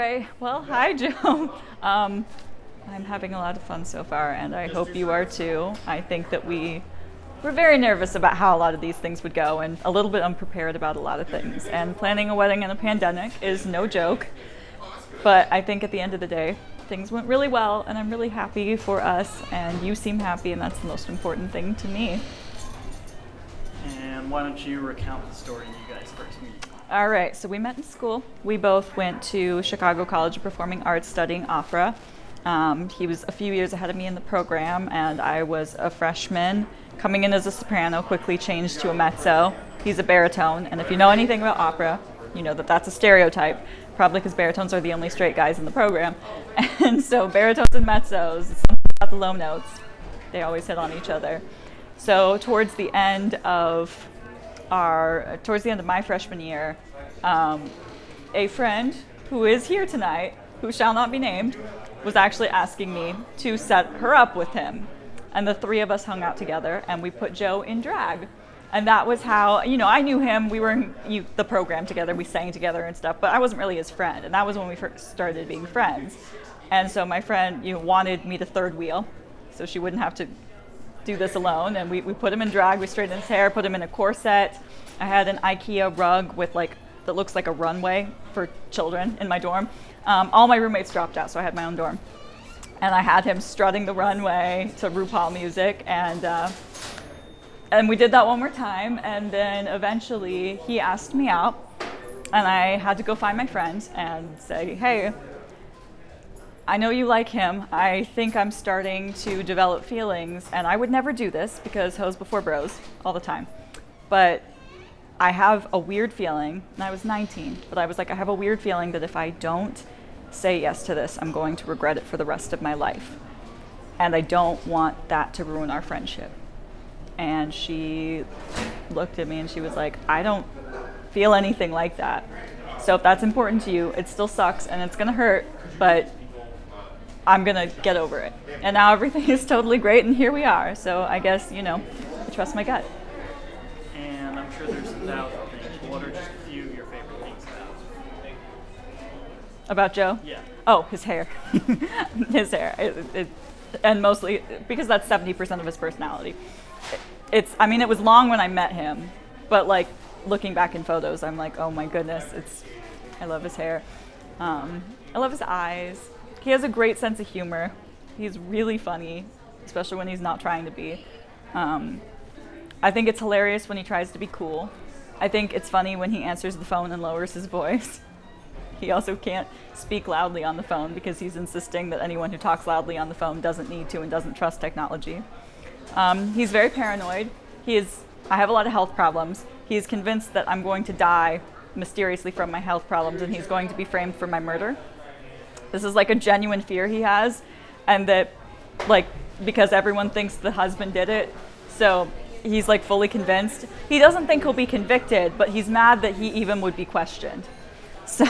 Okay, well, hi, Joe. I'm having a lot of fun so far, and I hope you are too. I think that we're very nervous about how a lot of these things would go, and a little bit unprepared about a lot of things. And planning a wedding in a pandemic is no joke, but I think at the end of the day, things went really well, and I'm really happy for us, and you seem happy, and that's the most important thing to me. And why don't you recount the story you guys first meet? All right, so we met in school. We both went to Chicago College of Performing Arts studying opera. He was a few years ahead of me in the program, and I was a freshman coming in as a soprano, quickly changed to a mezzo. He's a baritone, and if you know anything about opera, you know that that's a stereotype, probably because baritones are the only straight guys in the program. And so baritones and mezzos, it's something about the low notes. They always hit on each other. So towards the end of my freshman year, a friend who is here tonight, who shall not be named, was actually asking me to set her up with him. And the three of us hung out together, and we put Joe in drag. And that was how, I knew him. We were in the program together. We sang together and stuff, but I wasn't really his friend. And that was when we first started being friends. And so my friend, wanted me to third wheel, so she wouldn't have to do this alone. And we put him in drag. We straightened his hair, put him in a corset. I had an IKEA rug with that looks like a runway for children in my dorm. All my roommates dropped out, so I had my own dorm. And I had him strutting the runway to RuPaul music, and we did that one more time, and then eventually he asked me out, and I had to go find my friend and say, hey, I know you like him. I think I'm starting to develop feelings, and I would never do this because hoes before bros all the time. But I have a weird feeling, and I was 19, but I was like, I have a weird feeling that if I don't say yes to this, I'm going to regret it for the rest of my life. And I don't want that to ruin our friendship. And she looked at me and she was like, I don't feel anything like that. So if that's important to you, it still sucks and it's gonna hurt, but I'm gonna get over it. And now everything is totally great, and here we are. So I guess, I trust my gut. And I'm sure there's 1,000 things, but what are just a few of your favorite things About Joe? Yeah. Oh, his hair. His hair. And mostly because that's 70% of his personality. It was long when I met him, but looking back in photos, I'm like, oh my goodness, I love his hair. I love his eyes. He has a great sense of humor. He's really funny, especially when he's not trying to be. I think it's hilarious when he tries to be cool. I think it's funny when he answers the phone and lowers his voice. He also can't speak loudly on the phone because he's insisting that anyone who talks loudly on the phone doesn't need to and doesn't trust technology. He's very paranoid. I have a lot of health problems. He's convinced that I'm going to die mysteriously from my health problems, and he's going to be framed for my murder. This is a genuine fear he has, and that because everyone thinks the husband did it, so he's fully convinced. He doesn't think he'll be convicted, but he's mad that he even would be questioned. So,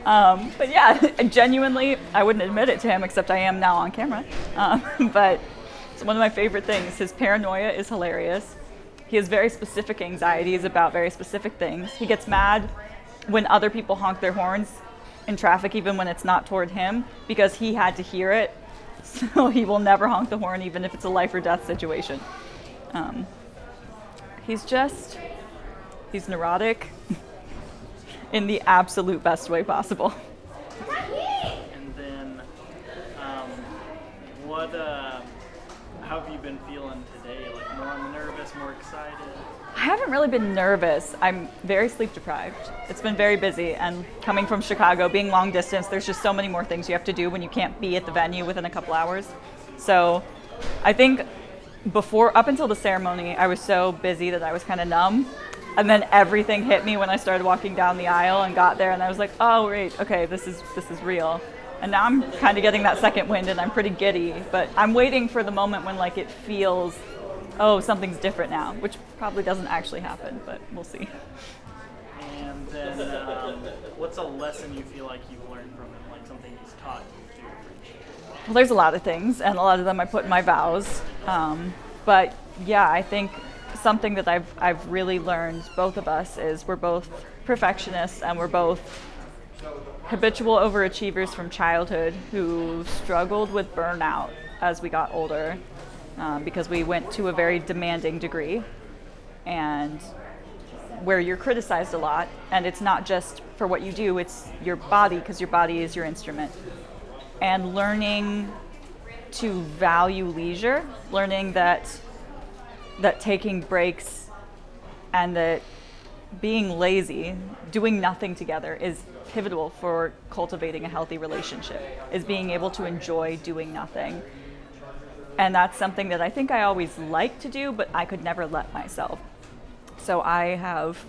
but yeah, genuinely, I wouldn't admit it to him, except I am now on camera. But it's one of my favorite things. His paranoia is hilarious. He has very specific anxieties about very specific things. He gets mad when other people honk their horns in traffic, even when it's not toward him, because he had to hear it. So he will never honk the horn, even if it's a life or death situation. He's neurotic. In the absolute best way possible. And then, how have you been feeling today? More nervous, more excited? I haven't really been nervous. I'm very sleep deprived. It's been very busy, and coming from Chicago, being long distance, there's just so many more things you have to do when you can't be at the venue within a couple hours. So I think up until the ceremony, I was so busy that I was kind of numb. And then everything hit me when I started walking down the aisle and got there, and I was like, oh, right, okay, this is real. And now I'm kind of getting that second wind, and I'm pretty giddy, but I'm waiting for the moment when it feels, oh, something's different now, which probably doesn't actually happen, but we'll see. And then what's a lesson you feel like you've learned from him, something he's taught you through your friendship? Well, there's a lot of things, and a lot of them I put in my vows. But yeah, I think something that I've really learned, both of us, is we're both perfectionists, and we're both habitual overachievers from childhood who struggled with burnout as we got older, because we went to a very demanding degree and where you're criticized a lot, and it's not just for what you do, it's your body, because your body is your instrument. And learning to value leisure, learning that taking breaks and that being lazy, doing nothing together is pivotal for cultivating a healthy relationship, is being able to enjoy doing nothing. And that's something that I think I always liked to do, but I could never let myself. So I have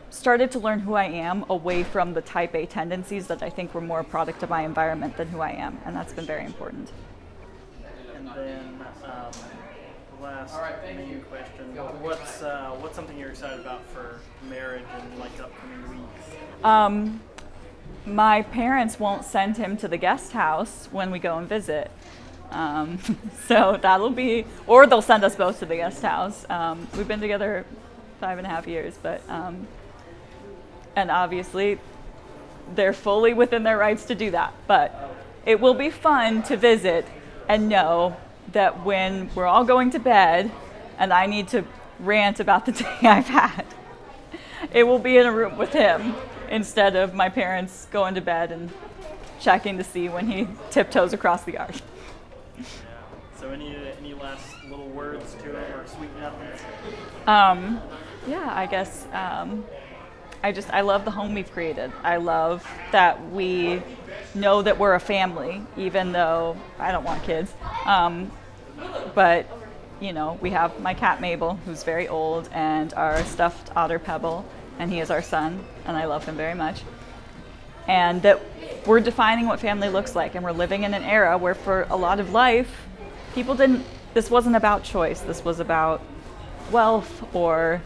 started to learn who I am away from the type A tendencies that I think were more a product of my environment than who I am, and that's been very important. And then the last main question: what's something you're excited about for marriage in like upcoming weeks? My parents won't send him to the guest house when we go and visit. So that'll be, or they'll send us both to the guest house. We've been together 5.5 years, but, and obviously they're fully within their rights to do that. But it will be fun to visit and know that when we're all going to bed and I need to rant about the day I've had, it will be in a room with him instead of my parents going to bed and checking to see when he tiptoes across the yard. Yeah. So any last little words to it or sweet nothings? Yeah, I guess I love the home we've created. I love that we know that we're a family, even though I don't want kids. But you know, we have my cat Mabel, who's very old, and our stuffed otter Pebble, and he is our son, and I love him very much. And that we're defining what family looks like, and we're living in an era where for a lot of life, this wasn't about choice. This was about wealth or,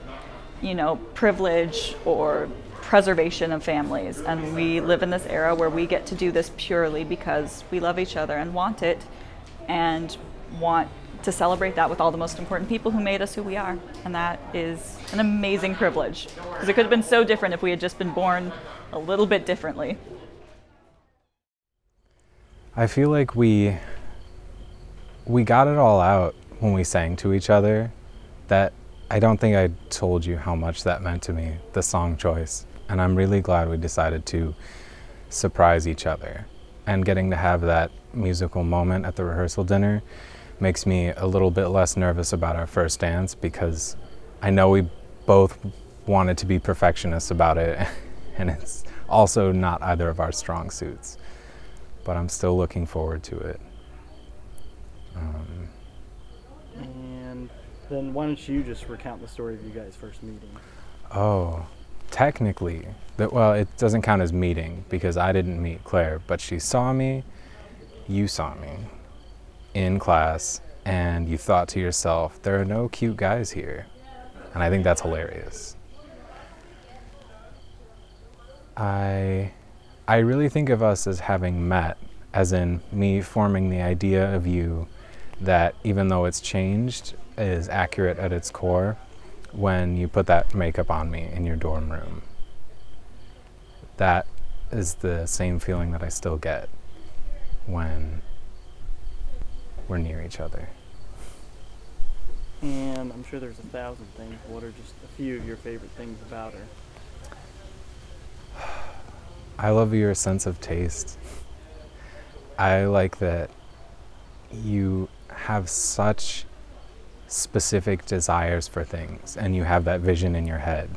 you know, privilege or preservation of families. And we live in this era where we get to do this purely because we love each other and want it, and want to celebrate that with all the most important people who made us who we are. And that is an amazing privilege, because it could have been so different if we had just been born a little bit differently. I feel like we got it all out when we sang to each other. That I don't think I told you how much that meant to me, the song choice. And I'm really glad we decided to surprise each other. And getting to have that musical moment at the rehearsal dinner makes me a little bit less nervous about our first dance, because I know we both wanted to be perfectionists about it, and it's also not either of our strong suits. But I'm still looking forward to it. And then why don't you just recount the story of you guys' first meeting? Oh, technically, well, it doesn't count as meeting because I didn't meet Claire, but she saw me, you saw me in class, and you thought to yourself, there are no cute guys here. And I think that's hilarious. I really think of us as having met, as in me forming the idea of you that, even though it's changed, is accurate at its core when you put that makeup on me in your dorm room. That is the same feeling that I still get when we're near each other. And I'm sure there's 1,000 things. What are just a few of your favorite things about her? I love your sense of taste. I like that you have such specific desires for things, and you have that vision in your head,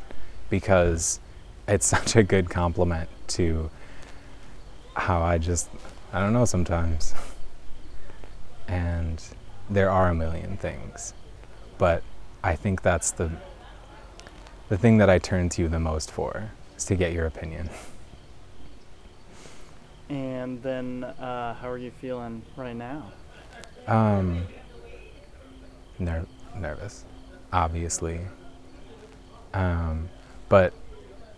because it's such a good compliment to how I don't know sometimes. And there are a million things, but I think that's the thing that I turn to you the most for, is to get your opinion. And then, how are you feeling right now? Nervous, obviously. But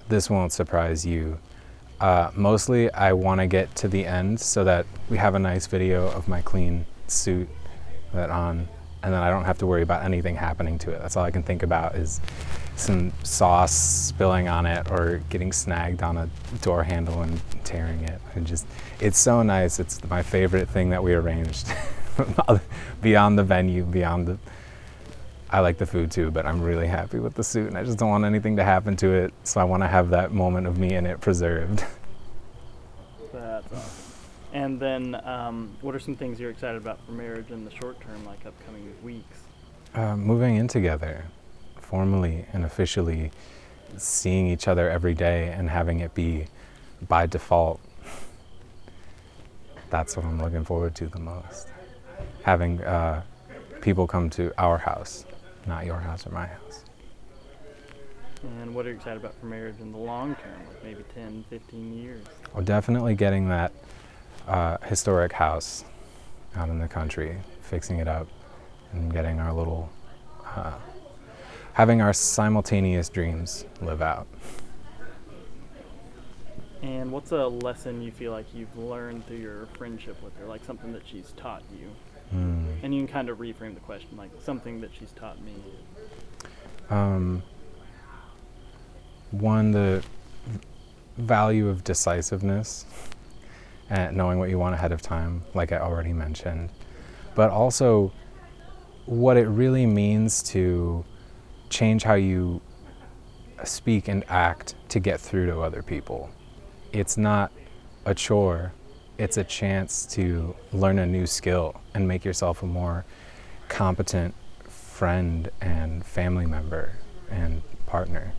this won't surprise you. Mostly, I want to get to the end so that we have a nice video of my clean suit that on and then I don't have to worry about anything happening to it. That's all I can think about is some sauce spilling on it or getting snagged on a door handle and tearing it. And just, it's so nice. It's my favorite thing that we arranged. Beyond the venue, I like the food too, but I'm really happy with the suit and I just don't want anything to happen to it. So I want to have that moment of me in it preserved. That's awesome. And then what are some things you're excited about for marriage in the short term, like upcoming weeks? Moving in together, formally and officially, seeing each other every day and having it be by default. That's what I'm looking forward to the most. Having people come to our house, not your house or my house. And what are you excited about for marriage in the long term, like maybe 10, 15 years? Well, definitely getting that historic house out in the country, fixing it up and getting our little, having our simultaneous dreams live out. And what's a lesson you feel like you've learned through your friendship with her, like something that she's taught you? And you can kind of reframe the question, like something that she's taught me. One, the value of decisiveness and knowing what you want ahead of time, like I already mentioned, but also what it really means to change how you speak and act to get through to other people. It's not a chore, it's a chance to learn a new skill and make yourself a more competent friend and family member and partner.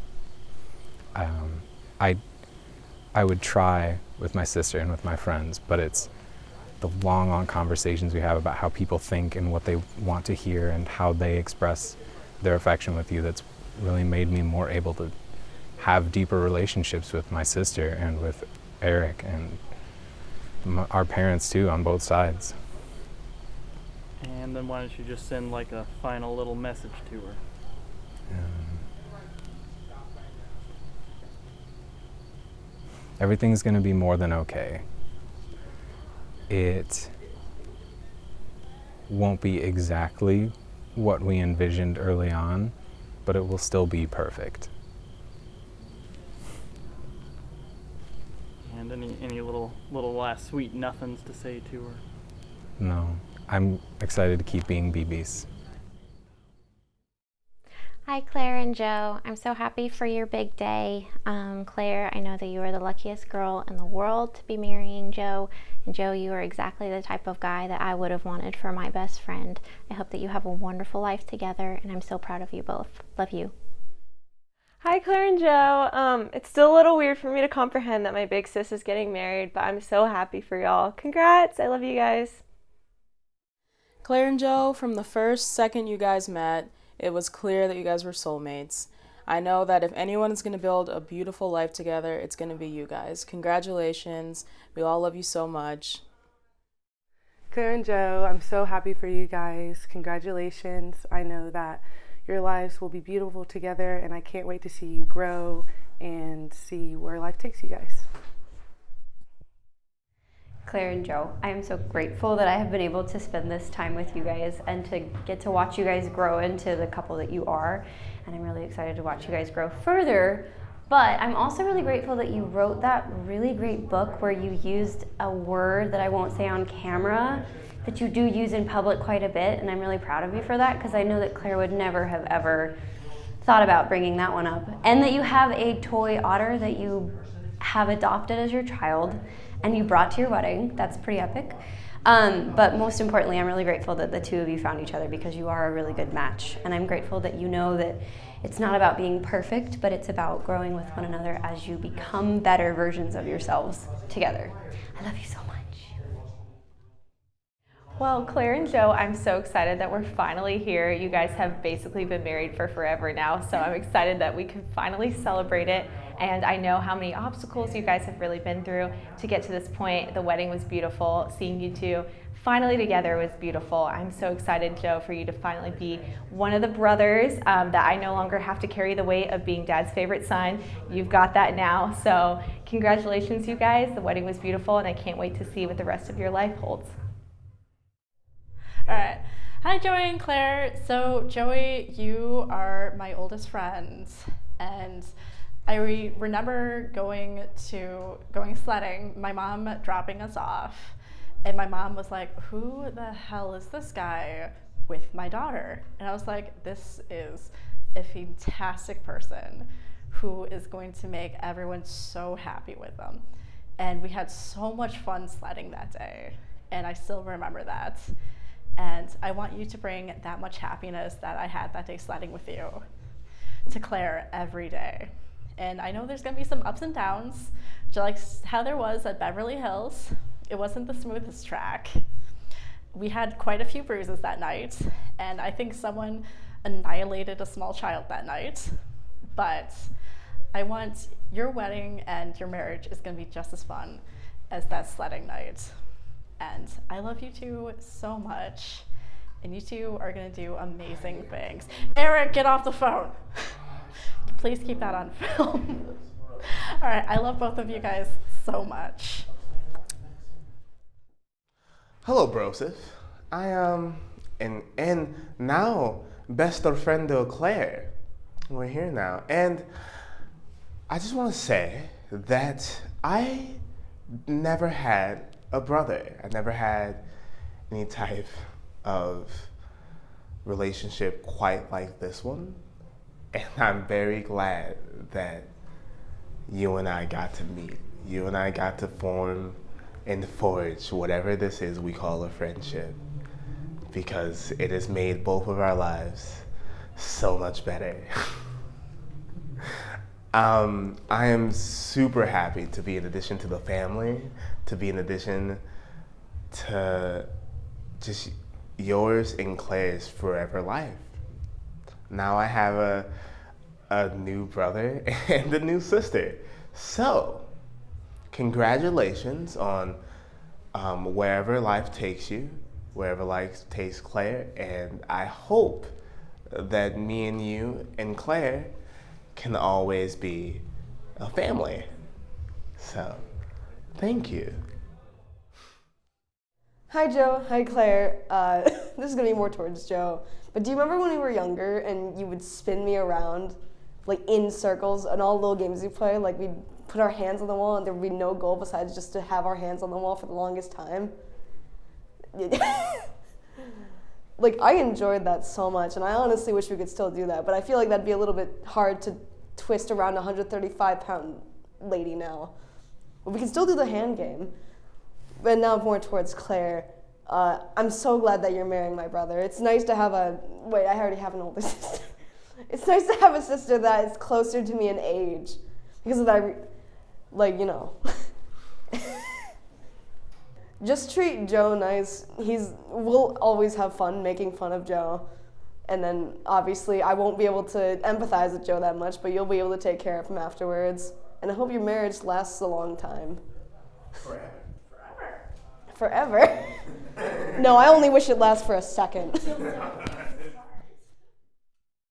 I would try with my sister and with my friends, but it's the long conversations we have about how people think and what they want to hear and how they express their affection with you that's really made me more able to have deeper relationships with my sister and with Eric and our parents too on both sides. And then why don't you just send like a final little message to her? Everything's going to be more than okay. It won't be exactly what we envisioned early on, but it will still be perfect. And any little last sweet nothings to say to her? No, I'm excited to keep being BBs. Hi, Claire and Joe. I'm so happy for your big day. Claire, I know that you are the luckiest girl in the world to be marrying Joe. And Joe, you are exactly the type of guy that I would have wanted for my best friend. I hope that you have a wonderful life together, and I'm so proud of you both. Love you. Hi, Claire and Joe. It's still a little weird for me to comprehend that my big sis is getting married, but I'm so happy for y'all. Congrats. I love you guys. Claire and Joe, from the first second you guys met, it was clear that you guys were soulmates. I know that if anyone is going to build a beautiful life together, it's going to be you guys. Congratulations. We all love you so much. Claire and Joe, I'm so happy for you guys. Congratulations. I know that your lives will be beautiful together, and I can't wait to see you grow and see where life takes you guys. Claire and Joe, I am so grateful that I have been able to spend this time with you guys and to get to watch you guys grow into the couple that you are. And I'm really excited to watch you guys grow further. But I'm also really grateful that you wrote that really great book where you used a word that I won't say on camera that you do use in public quite a bit. And I'm really proud of you for that, because I know that Claire would never have ever thought about bringing that one up. And that you have a toy otter that you have adopted as your child and you brought to your wedding. That's pretty epic. But most importantly, I'm really grateful that the two of you found each other, because you are a really good match. And I'm grateful that you know that it's not about being perfect, but it's about growing with one another as you become better versions of yourselves together. I love you so much. Well, Claire and Joe, I'm so excited that we're finally here. You guys have basically been married for forever now, so I'm excited that we can finally celebrate it. And I know how many obstacles you guys have really been through to get to this point. The wedding was beautiful. Seeing you two finally together was beautiful. I'm so excited, Joe, for you to finally be one of the brothers that I no longer have to carry the weight of being Dad's favorite son. You've got that now. So congratulations, you guys. The wedding was beautiful, and I can't wait to see what the rest of your life holds. All right. Hi, Joey and Claire. So, Joey, you are my oldest friends, and I remember going sledding, my mom dropping us off, and my mom was like, who the hell is this guy with my daughter? And I was like, this is a fantastic person who is going to make everyone so happy with them. And we had so much fun sledding that day, and I still remember that. And I want you to bring that much happiness that I had that day sledding with you to Claire every day. And I know there's gonna be some ups and downs, just like how there was at Beverly Hills. It wasn't the smoothest track. We had quite a few bruises that night, and I think someone annihilated a small child that night. But I want your wedding and your marriage is gonna be just as fun as that sledding night. And I love you two so much, and you two are gonna do amazing things. Eric, get off the phone. Please keep that on film. All right, I love both of you guys so much. Hello, Broseph. I am, and now, best of friendo Claire. We're here now, and I just want to say that I never had a brother. I never had any type of relationship quite like this one. And I'm very glad that you and I got to meet. You and I got to form and forge whatever this is we call a friendship, because it has made both of our lives so much better. I am super happy to be in addition to the family, to be in addition to just yours and Claire's forever life. Now I have a new brother and a new sister. So, congratulations on wherever life takes you, wherever life takes Claire, and I hope that me and you and Claire can always be a family. So, thank you. Hi Joe, hi Claire. This is gonna be more towards Joe. But do you remember when we were younger and you would spin me around like in circles and all the little games we play? Like we'd put our hands on the wall and there would be no goal besides just to have our hands on the wall for the longest time. Like I enjoyed that so much, and I honestly wish we could still do that, but I feel like that'd be a little bit hard to twist around a 135-pound lady now. But we can still do the hand game. But now more towards Claire. I'm so glad that you're marrying my brother. It's nice to have I already have an older sister. It's nice to have a sister that is closer to me in age. Because of that, Just treat Joe nice. We'll always have fun making fun of Joe. And then, obviously, I won't be able to empathize with Joe that much, but you'll be able to take care of him afterwards. And I hope your marriage lasts a long time. Forever? No, I only wish it lasts for a second.